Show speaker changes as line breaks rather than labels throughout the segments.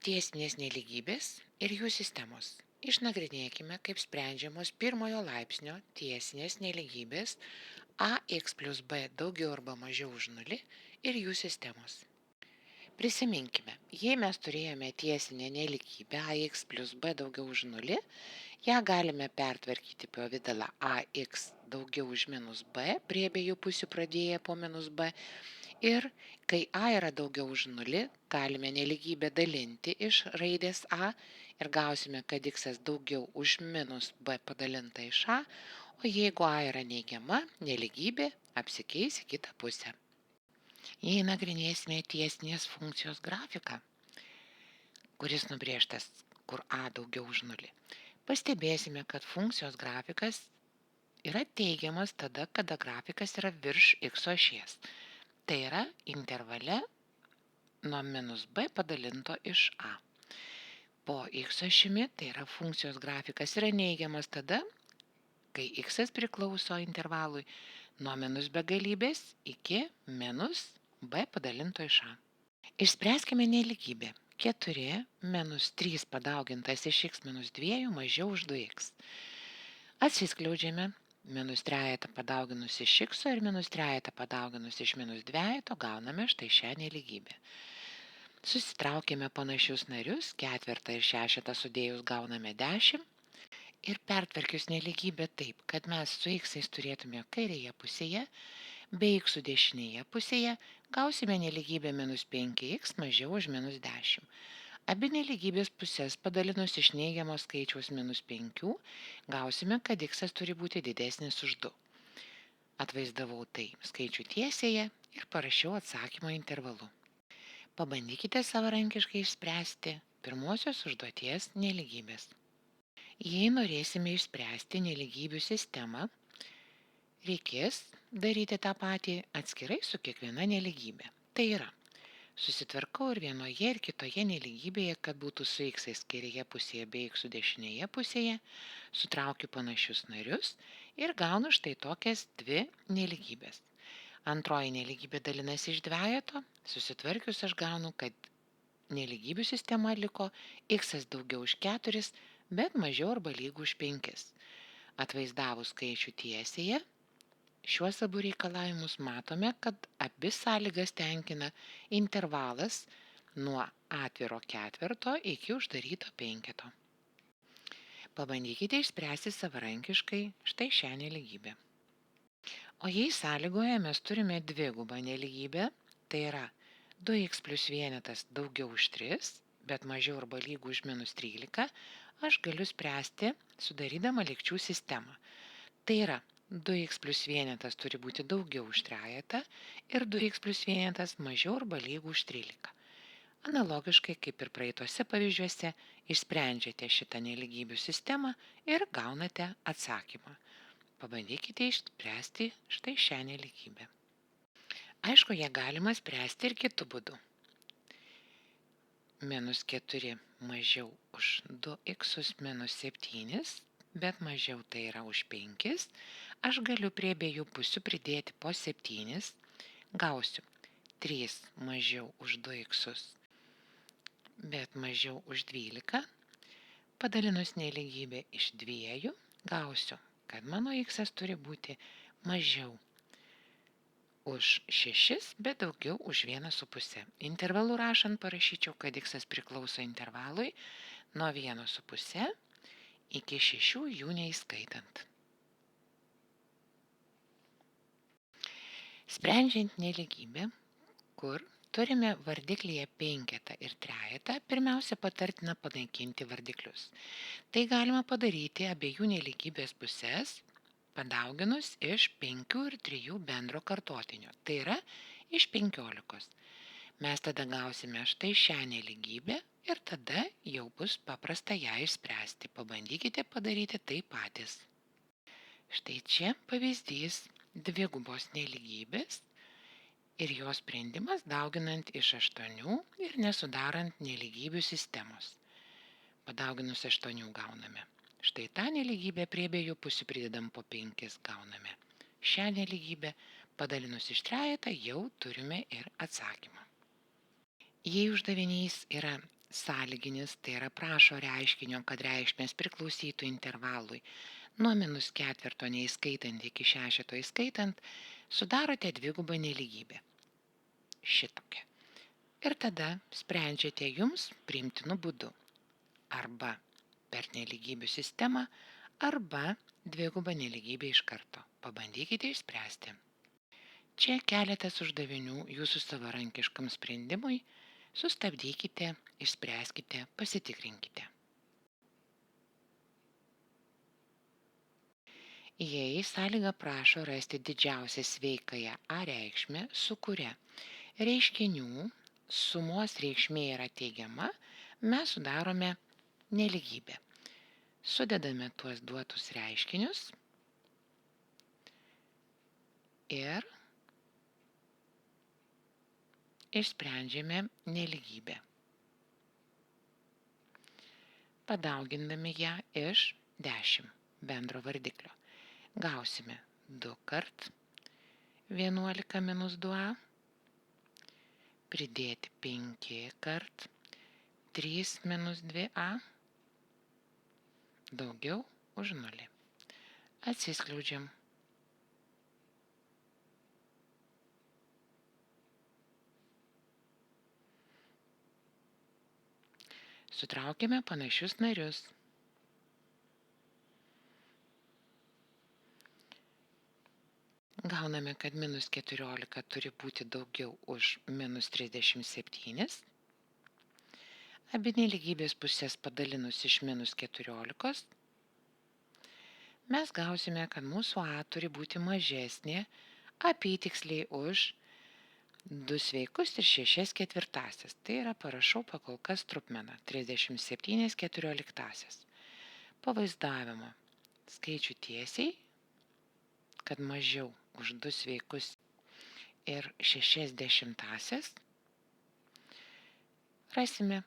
Tiesinės nelygybės ir jų sistemos. Išnagrinėkime, kaip sprendžiamos pirmojo laipsnio tiesinės nelygybės ax plus b daugiau arba mažiau už 0 ir jų sistemos. Prisiminkime, jei mes turėjome tiesinę nelygybę ax plus b daugiau už 0, ją galime pertvarkyti pavidalą ax daugiau už minus b prie abiejų pusių pradėję po minus b. Ir kai a yra daugiau už 0, galime nelygybę dalinti iš raidės a ir gausime, kad x daugiau už minus b padalinta iš a, o jeigu a yra neigiama, nelygybė apsikeis į kitą pusę. Jei nagrinėsime tiesinės funkcijos grafiką, kuris nubrėžtas, kur a daugiau už 0, pastebėsime, kad funkcijos grafikas yra teigiamas tada, kada grafikas yra virš x ašies. Tai yra intervale nuo minus b padalinto iš a. Po x ašimi, tai yra funkcijos grafikas yra neigiamas tada, kai x priklauso intervalui nuo minus begalybės iki minus b padalinto iš a. Išspręskime nelygybę. 4 minus 3 padaugintas iš x minus 2 mažiau už 2x. Atsiskleidžiame. Minus trejetą padauginus iš x ir minus trejetą padauginus iš minus dvejeto gauname štai šią nelygybę. Susitraukėme panašius narius, ketvertą ir šešetą sudėjus gauname 10 ir pertvarkius nelygybę taip, kad mes su x turėtume kairėje pusėje, bei x dešinėje pusėje gausime nelygybę minus 5x mažiau už minus 10. Abi nelygybės pusės padalinus iš neigiamo skaičiaus minus 5, gausime, kad x turi būti didesnis už 2. Atvaizdavau tai skaičių tiesėje ir parašiau atsakymą intervalu. Pabandykite savarankiškai išspręsti pirmosios užduoties nelygybės. Jei norėsime išspręsti nelygybių sistemą, reikės daryti tą patį atskirai su kiekviena nelygybė. Tai yra, susitvarkau ir vienoje ir kitoje nelygybėje, kad būtų su x kairėje pusėje bei x dešinėje pusėje, sutraukiu panašius narius ir gaunu štai tokias dvi nelygybės. Antroji nelygybė dalinasi iš dvejeto, susitvarkius aš gaunu, kad nelygybių sistema liko x daugiau už 4, bet mažiau arba lygu už 5. Atvaizdavus skaičių tiesėje, šiuos abu reikalavimus matome, kad abi sąlygas tenkina intervalas nuo atviro ketverto iki uždaryto penketo. Pabandykite išspręsti savarankiškai štai šią nelygybę. O jei sąlygoje mes turime dvigubą nelygybę, tai yra 2x plus vienetas daugiau už 3, bet mažiau arba lygu už minus 13, aš galiu spręsti sudarydama lygčių sistemą. Tai yra 2x plus vienetas turi būti daugiau už trejetą ir 2x plus vienetas mažiau arba lygu už 13. Analogiškai kaip ir praeituose pavyzdžiuose, išsprendžiate šitą nelygybių sistemą ir gaunate atsakymą. Pabandykite išspręsti štai šią nelygybę. Aišku, ją galima spręsti ir kitu būdu. Minus 4 mažiau už 2x minus 7, bet mažiau tai yra už 5, aš galiu prie abiejų pusių pridėti po 7, gausiu 3 mažiau už 2x, bet mažiau už 12, padalinus nelygybę iš 2, gausiu, kad mano x turi būti mažiau už 6, bet daugiau už 1,5. Intervalų rašant parašyčiau, kad x priklauso intervalui nuo 1,5 iki 6 jų neįskaitant. Sprendžiant nelygybę, kur turime vardiklyje penketą ir trejetą, pirmiausia patartina panaikinti vardiklius. Tai galima padaryti abiejų nelygybės pusės, padauginus iš 5 ir 3 bendro kartotinio, tai yra iš 15. Mes tada gausime štai šią nelygybę ir tada jau bus paprasta ją išspręsti. Pabandykite padaryti tai patys. Štai čia pavyzdys dvigubos nelygybės ir jos sprendimas dauginant iš 8 ir nesudarant nelygybių sistemos. Padauginus 8 gauname. Štai tą nelygybę prie abiejų pusių pridedam po 5 gauname. Šią nelygybę padalinus iš trejetą jau turime ir atsakymą. Jei uždavinys yra sąlyginis, tai yra prašo reiškinio, kad reikšmės priklausytų intervalui nuo -4 neįskaitant iki 6 įskaitant, sudarote dvigubą nelygybę. Šitokia. Ir tada sprendžiate jums priimtinu būdu. Arba per nelygybių sistemą, arba dvigubą nelygybę iš karto. Pabandykite išspręsti. Čia keletas uždavinių jūsų savarankiškam sprendimui. Sustabdykite, išspręskite, pasitikrinkite. Jei sąlyga prašo rasti didžiausią sveikąją A reikšmę, su kuria reiškinių sumos reikšmė yra teigiama, mes sudarome nelygybę. Sudedame tuos duotus reiškinius ir išsprendžiame nelygybę. Padaugindami ją iš 10 bendro vardiklio. Gausime 2 kart 11 minus 2a, pridėti 5 kart 3 minus 2a, daugiau už 0. Atsiskleidžiam. Sutraukime panašius narius. Gauname, kad -14 turi būti daugiau už -37. Abi nelygybės pusės padalinus iš -14, mes gausime, kad mūsų A turi būti mažesnė apytiksliai už 2 sveikus ir 6 ketvirtąsias. Tai yra parašau pakol kas trupmeną 37 14. Pavaizdavimo skaičių tiesiai, kad mažiau už 2 sveikus ir 6 dešimtąsias, rasime,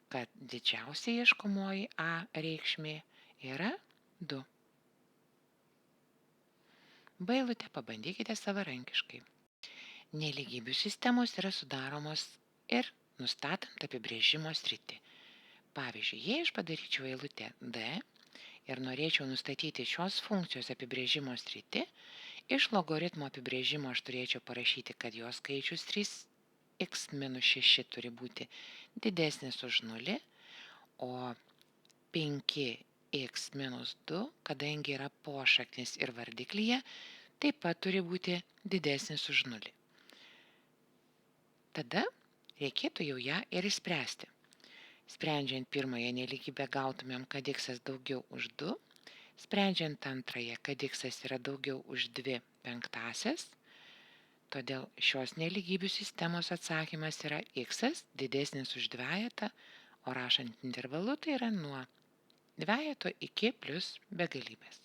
kad didžiausia ieškomoji A reikšmė yra 2. B eilutę pabandykite savarankiškai. Nelygybių sistemos yra sudaromos ir nustatant apibrėžimo sritį. Pavyzdžiui, jei aš padaryčiau eilutę D ir norėčiau nustatyti šios funkcijos apibrėžimo sritį, iš logaritmo apibrėžimo aš turėčiau parašyti, kad jos skaičius 3x minus 6 turi būti didesnis už 0, o 5x minus 2, kadangi yra pošaknis ir vardiklyje, taip pat turi būti didesnis už 0. Tada reikėtų jau ją ir išspręsti. Sprendžiant pirmąją nelygybę gautumėm, kad x daugiau už 2, sprendžiant antrąją, kad x yra daugiau už 2 penktąsias, todėl šios nelygybių sistemos atsakymas yra x didesnis už dvejetą, o rašant intervalu tai yra nuo dvejeto iki plius begalybės.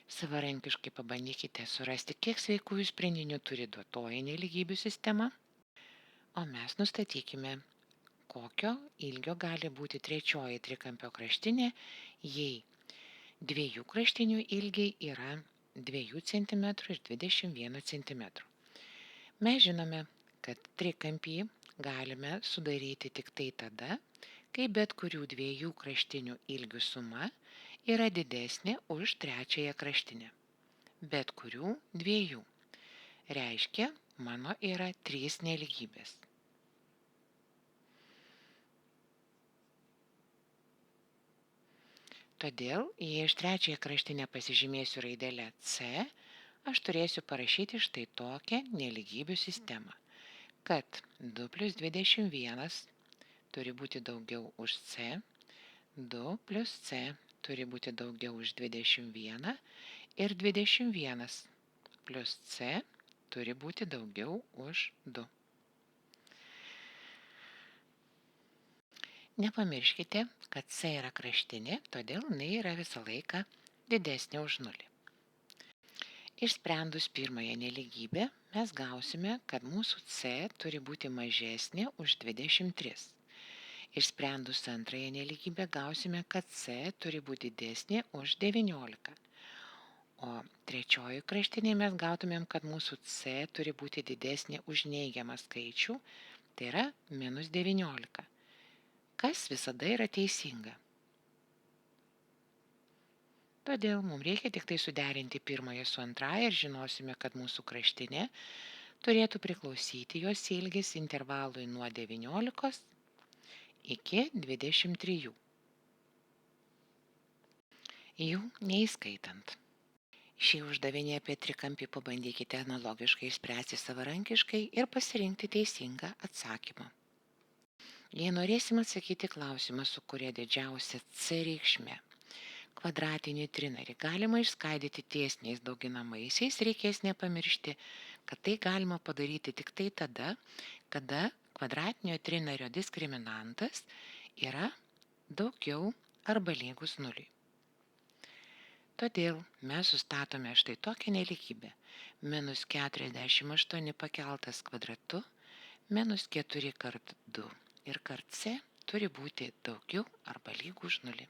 Savarankiškai pabandykite surasti, kiek sveikųjų sprendinių turi duotoji nelygybių sistema, o mes nustatykime, kokio ilgio gali būti trečioji trikampio kraštinė, jei dviejų kraštinių ilgiai yra 2 cm ir 21 cm. Mes žinome, kad trikampį galime sudaryti tik tai tada, kai bet kurių dviejų kraštinių ilgių suma yra didesnė už trečiąją kraštinę. Bet kurių dviejų. Reiškia, mano yra 3 nelygybės. Todėl, jei iš trečiąją kraštinę pasižymėsiu raidelę C, aš turėsiu parašyti štai tokią nelygybių sistemą, kad 2 plus 21 turi būti daugiau už C, 2 plus C turi būti daugiau už 21 ir 21 plus C turi būti daugiau už 2. Nepamirškite, kad C yra kraštinė, todėl jinai yra visą laiką didesnė už 0. Išsprendus pirmąją nelygybę, mes gausime, kad mūsų C turi būti mažesnė už 23. Išsprendus antrąją nelygybę gausime, kad C turi būti didesnė už 19. O trečioji kraštinė mes gautumėm, kad mūsų C turi būti didesnė už neigiamą skaičių, tai yra -19, kas visada yra teisinga. Todėl mums reikia tik tai suderinti pirmąją su antrąja ir žinosime, kad mūsų kraštinė turėtų priklausyti jos ilgis intervalui nuo 19 iki 23. Jų neįskaitant. Šį uždavinį apie trikampį pabandykite analogiškai spręsti savarankiškai ir pasirinkti teisingą atsakymą. Jei norėsim atsakyti klausimą, su kuria didžiausia C reikšmė, kvadratinį trinarį galima išskaidyti tiesniais dauginamaisiais, reikės nepamiršti, kad tai galima padaryti tik tai tada, kada kvadratinio trinario diskriminantas yra daugiau arba lygus nuliui. Todėl mes sustatome štai tokią nelygybę. -48 pakeltas kvadratu, -4 kart 2 ir kart C turi būti daugiau arba lygu už nulį.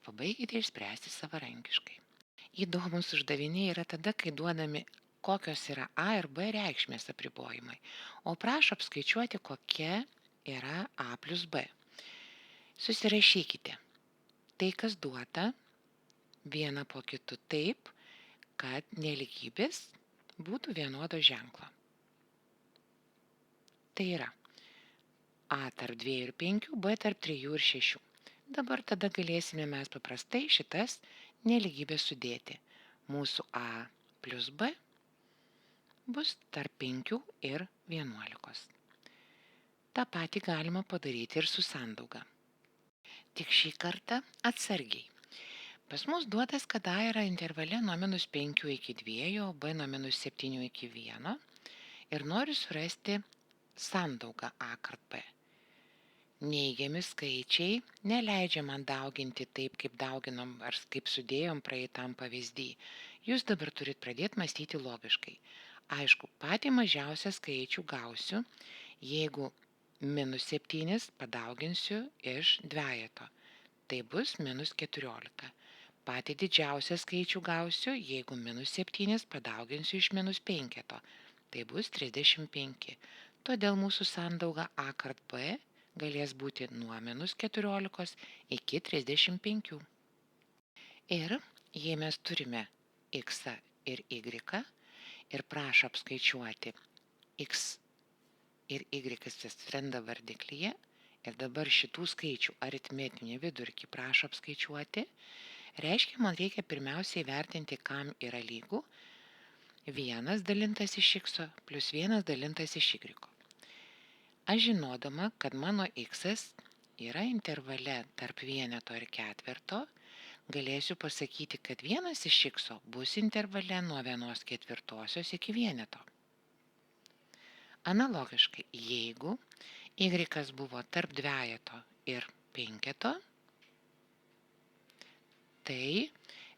Pabaikite išspręsti savarankiškai. Įdomus uždaviniai yra tada, kai duodami, kokios yra A ir B reikšmės apribojimai, o prašo apskaičiuoti, kokia yra A plus B. Susirašykite tai, kas duota, vieną po kitu taip, kad nelygybės būtų vienodo ženklo. Tai yra A tarp 2 ir 5, B tarp 3 ir 6. Dabar tada galėsime mes paprastai šitas nelygybės sudėti. Mūsų A plus B bus tarp 5 ir 11. Ta pati galima padaryti ir su sandauga. Tik šį kartą atsargiai. Pas mus duotas, kad A yra intervale nuo -5 iki 2, o B nuo -7 iki 1 ir noriu surasti sandaugą A kart B. Neigiami skaičiai neleidžia man dauginti taip, kaip dauginom ar kaip sudėjom praeitam pavyzdį. Jūs dabar turit pradėti mąstyti logiškai. Aišku, patį mažiausią skaičių gausiu, jeigu -7 padauginsiu iš dvejeto. Tai bus -14. Patį didžiausią skaičių gausiu, jeigu -7 padauginsiu iš -5. Tai bus 35. Todėl mūsų sandauga A kart B galės būti nuo -14 iki 35. Ir jei mes turime X ir Y ir prašo apskaičiuoti X ir Y atsiranda vardiklyje ir dabar šitų skaičių aritmetinį vidurkį prašo apskaičiuoti, reiškia, man reikia pirmiausiai vertinti, kam yra lygu 1 dalintas iš X plus 1 dalintas iš Y. Aš žinodama, kad mano X yra intervale tarp vieneto ir ketvirto, galėsiu pasakyti, kad 1 iš X bus intervale nuo 1/4 iki vieneto. Analogiškai, jeigu Y buvo tarp dvejeto ir penketo, tai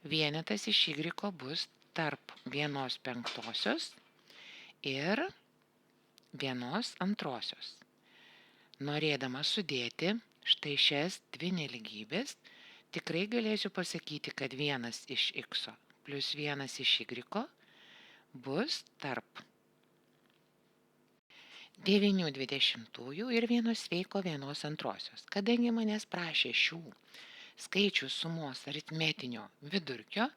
vienetas iš Y bus tarp 1/5 ir 1/2. Norėdama sudėti štai šias dvi nelygybės, tikrai galėsiu pasakyti, kad 1 iš X plus 1 iš Y bus tarp 9/20 ir 1 sveiko 1/2. Kadangi manęs prašė šių skaičių sumos aritmetinio vidurkio,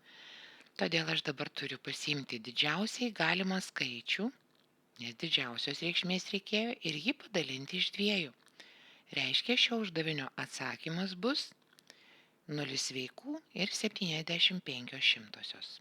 todėl aš dabar turiu pasiimti didžiausiai galimą skaičių, nes didžiausios reikšmės reikėjo, ir jį padalinti iš 2. Reiškia, šio uždavinio atsakymas bus 0 sveikų ir 75 šimtosios.